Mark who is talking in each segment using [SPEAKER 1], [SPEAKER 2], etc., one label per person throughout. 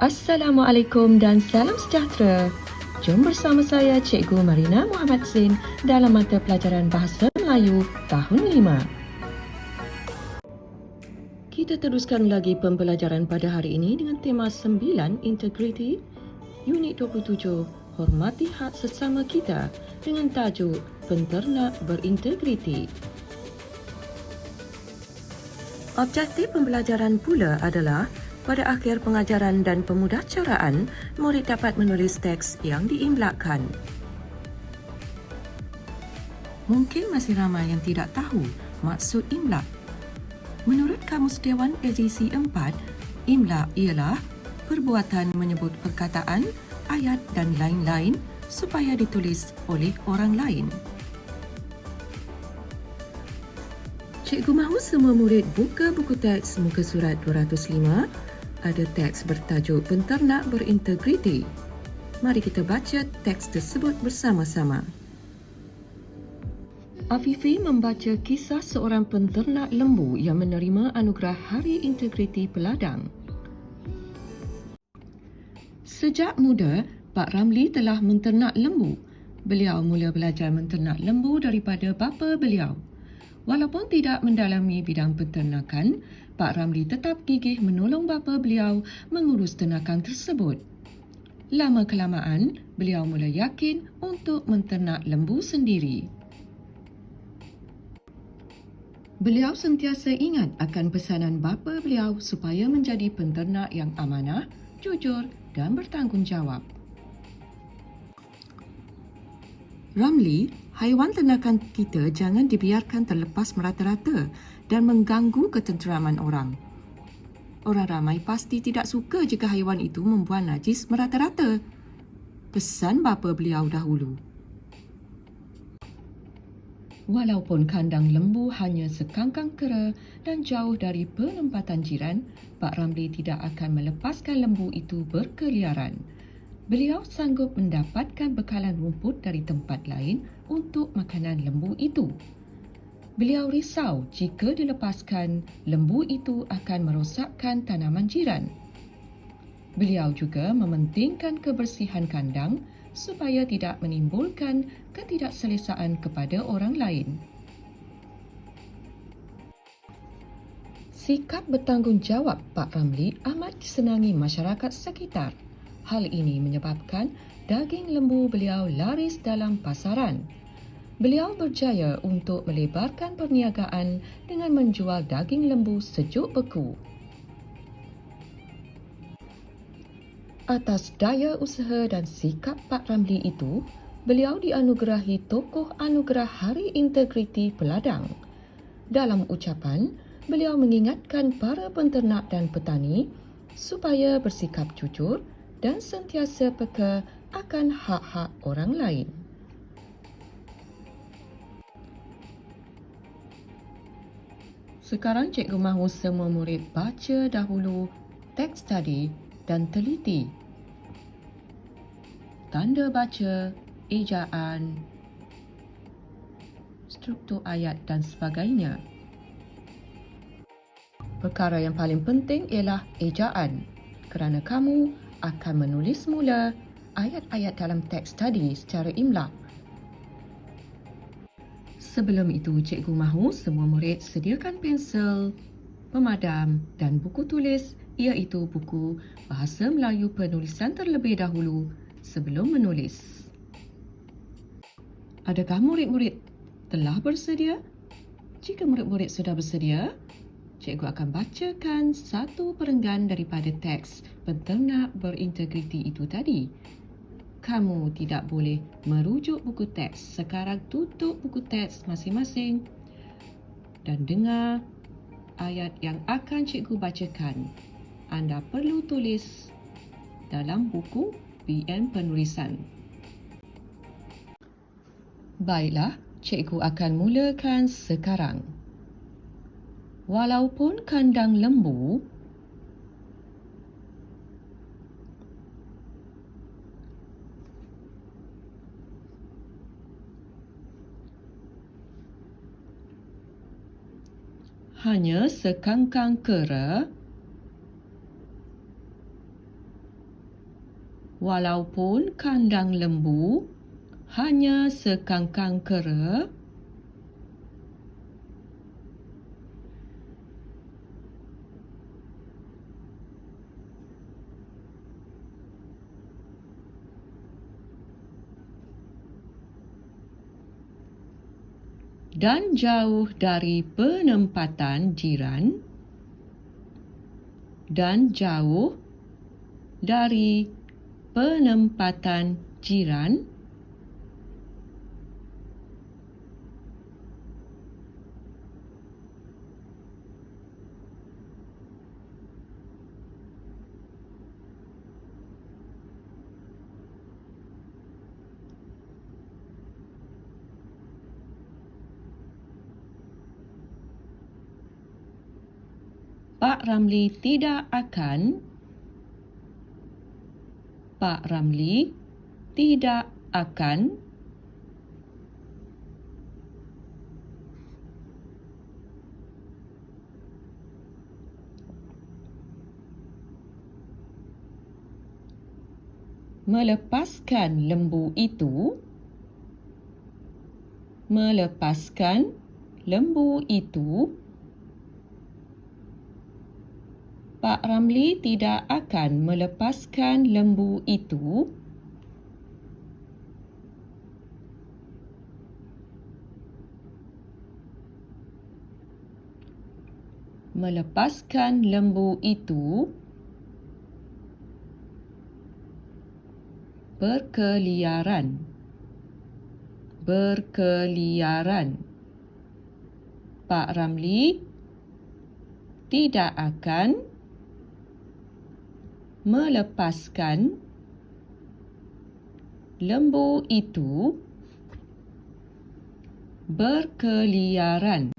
[SPEAKER 1] Assalamualaikum dan salam sejahtera. Jom bersama saya Cikgu Marina Muhammad Zain dalam mata pelajaran Bahasa Melayu tahun 5. Kita teruskan lagi pembelajaran pada hari ini dengan tema 9 Integriti, Unit 27 Hormati Hak Sesama Kita dengan tajuk Penternak Berintegriti. Objektif pembelajaran pula adalah pada akhir pengajaran dan pemudahcaraan, murid dapat menulis teks yang diimlakkan. Mungkin masih ramai yang tidak tahu maksud imlak. Menurut Kamus Dewan edisi 4, imlak ialah perbuatan menyebut perkataan, ayat dan lain-lain supaya ditulis oleh orang lain. Cikgu mahu semua murid buka buku teks muka surat 205. Ada teks bertajuk Penternak Berintegriti. Mari kita baca teks tersebut bersama-sama. Afifi membaca kisah seorang penternak lembu yang menerima anugerah Hari Integriti Peladang. Sejak muda, Pak Ramli telah menternak lembu. Beliau mula belajar menternak lembu daripada bapa beliau. Walaupun tidak mendalami bidang penternakan, Pak Ramli tetap gigih menolong bapa beliau mengurus ternakan tersebut. Lama-kelamaan, beliau mula yakin untuk menternak lembu sendiri. Beliau sentiasa ingat akan pesanan bapa beliau supaya menjadi penternak yang amanah, jujur dan bertanggungjawab. Ramli, haiwan ternakan kita jangan dibiarkan terlepas merata-rata dan mengganggu ketenteraman orang. Orang ramai pasti tidak suka jika haiwan itu membuang najis merata-rata. Pesan bapa beliau dahulu. Walaupun kandang lembu hanya sekangkang kera dan jauh dari penempatan jiran, Pak Ramli tidak akan melepaskan lembu itu berkeliaran. Beliau sanggup mendapatkan bekalan rumput dari tempat lain untuk makanan lembu itu. Beliau risau jika dilepaskan, lembu itu akan merosakkan tanaman jiran. Beliau juga mementingkan kebersihan kandang supaya tidak menimbulkan ketidakselesaan kepada orang lain. Sikap bertanggungjawab Pak Ramli amat disenangi masyarakat sekitar. Hal ini menyebabkan daging lembu beliau laris dalam pasaran. Beliau berjaya untuk melebarkan perniagaan dengan menjual daging lembu sejuk beku. Atas daya usaha dan sikap Pak Ramli itu, beliau dianugerahi tokoh anugerah Hari Integriti Peladang. Dalam ucapan, beliau mengingatkan para penternak dan petani supaya bersikap jujur dan sentiasa peka akan hak-hak orang lain. Sekarang cikgu mahu semua murid baca dahulu teks tadi dan teliti tanda baca, ejaan, struktur ayat dan sebagainya. Perkara yang paling penting ialah ejaan, kerana kamu akan menulis mula ayat-ayat dalam teks tadi secara imlak. Sebelum itu, cikgu mahu semua murid sediakan pensel, pemadam dan buku tulis, iaitu buku Bahasa Melayu penulisan terlebih dahulu sebelum menulis. Adakah murid-murid telah bersedia? Jika murid-murid sudah bersedia, cikgu akan bacakan satu perenggan daripada teks Penternak Berintegriti itu tadi. Kamu tidak boleh merujuk buku teks. Sekarang tutup buku teks masing-masing dan dengar ayat yang akan cikgu bacakan. Anda perlu tulis dalam buku BN penulisan. Baiklah, cikgu akan mulakan sekarang. Walaupun kandang lembu hanya sekangkang kera, Walaupun kandang lembu hanya sekangkang kera, dan jauh dari penempatan jiran, dan jauh dari penempatan jiran, Pak Ramli tidak akan melepaskan lembu itu. Pak Ramli tidak akan melepaskan lembu itu. Melepaskan lembu itu berkeliaran. Pak Ramli tidak akan melepaskan lembu itu berkeliaran.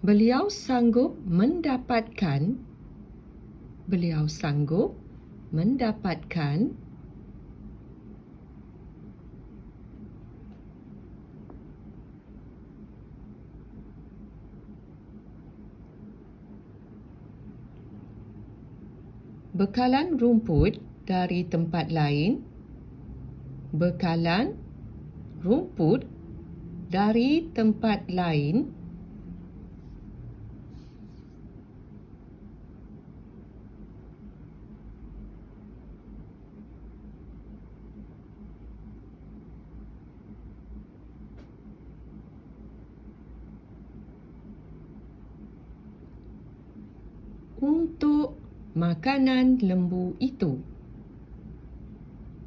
[SPEAKER 1] Beliau sanggup mendapatkan bekalan rumput dari tempat lain.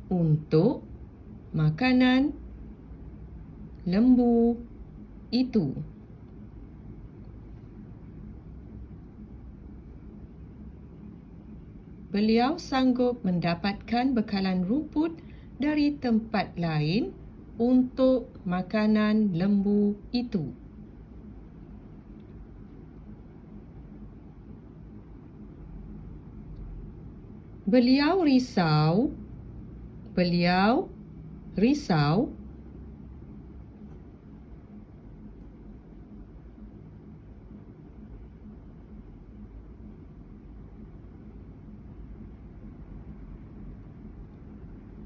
[SPEAKER 1] Untuk makanan lembu itu. Beliau sanggup mendapatkan bekalan rumput dari tempat lain untuk makanan lembu itu. Beliau risau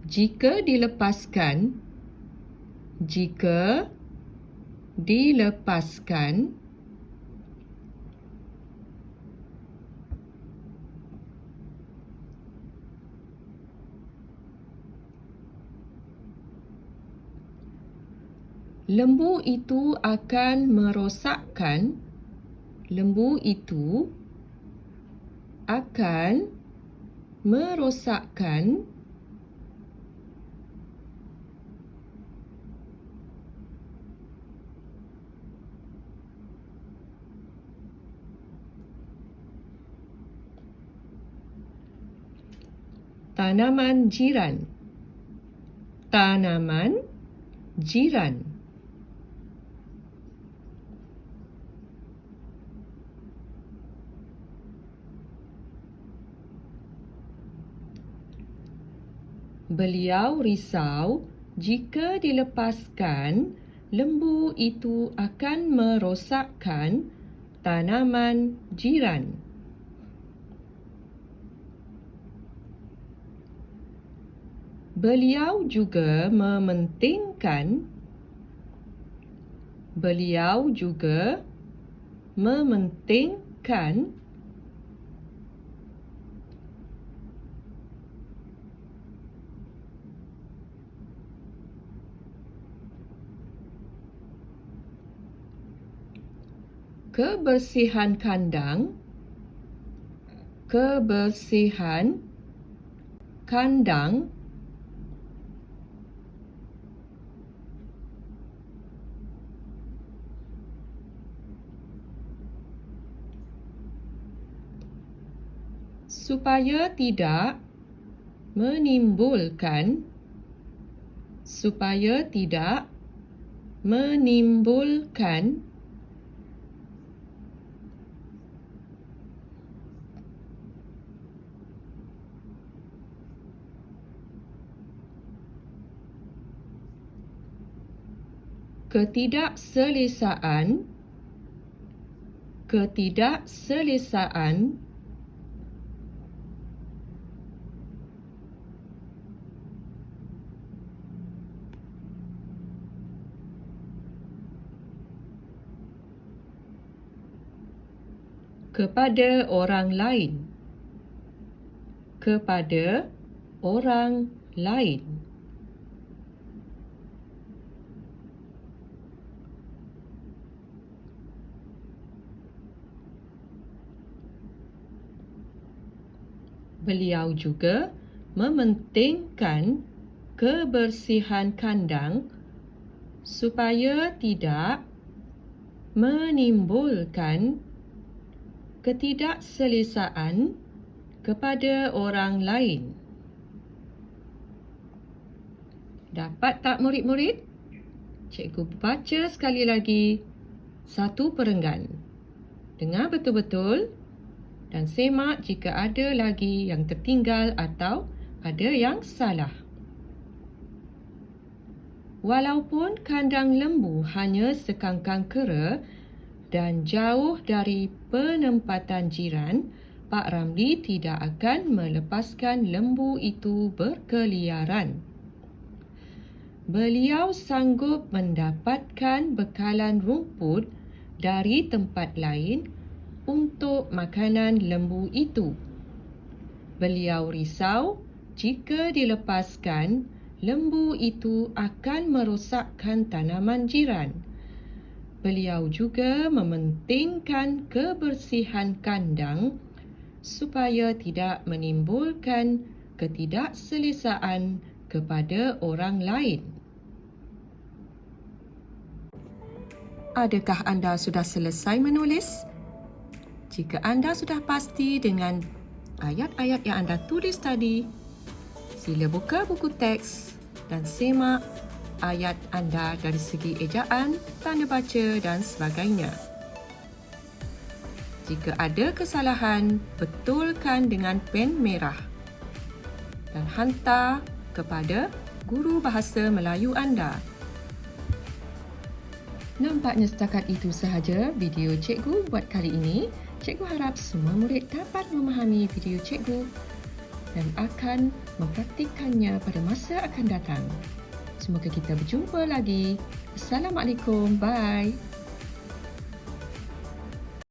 [SPEAKER 1] jika dilepaskan lembu itu akan merosakkan tanaman jiran. Beliau risau jika dilepaskan, lembu itu akan merosakkan tanaman jiran. Beliau juga mementingkan kebersihan kandang supaya tidak menimbulkan ketidakselesaan kepada orang lain. Beliau juga mementingkan kebersihan kandang supaya tidak menimbulkan ketidakselesaan kepada orang lain. Dapat tak murid-murid? Cikgu baca sekali lagi satu perenggan. Dengar betul-betul dan semak jika ada lagi yang tertinggal atau ada yang salah. Walaupun kandang lembu hanya sekangkang kera dan jauh dari penempatan jiran, Pak Ramli tidak akan melepaskan lembu itu berkeliaran. Beliau sanggup mendapatkan bekalan rumput dari tempat lain untuk makanan lembu itu. Beliau risau jika dilepaskan, lembu itu akan merosakkan tanaman jiran. Beliau juga mementingkan kebersihan kandang supaya tidak menimbulkan ketidakselesaan kepada orang lain. Adakah anda sudah selesai menulis? Jika anda sudah pasti dengan ayat-ayat yang anda tulis tadi, sila buka buku teks dan semak ayat anda dari segi ejaan, tanda baca dan sebagainya. Jika ada kesalahan, betulkan dengan pen merah dan hantar kepada guru bahasa Melayu anda. Nampaknya setakat itu sahaja video cikgu buat kali ini. Cikgu harap semua murid dapat memahami video cikgu dan akan mempraktikannya pada masa akan datang. Semoga kita berjumpa lagi. Assalamualaikum. Bye.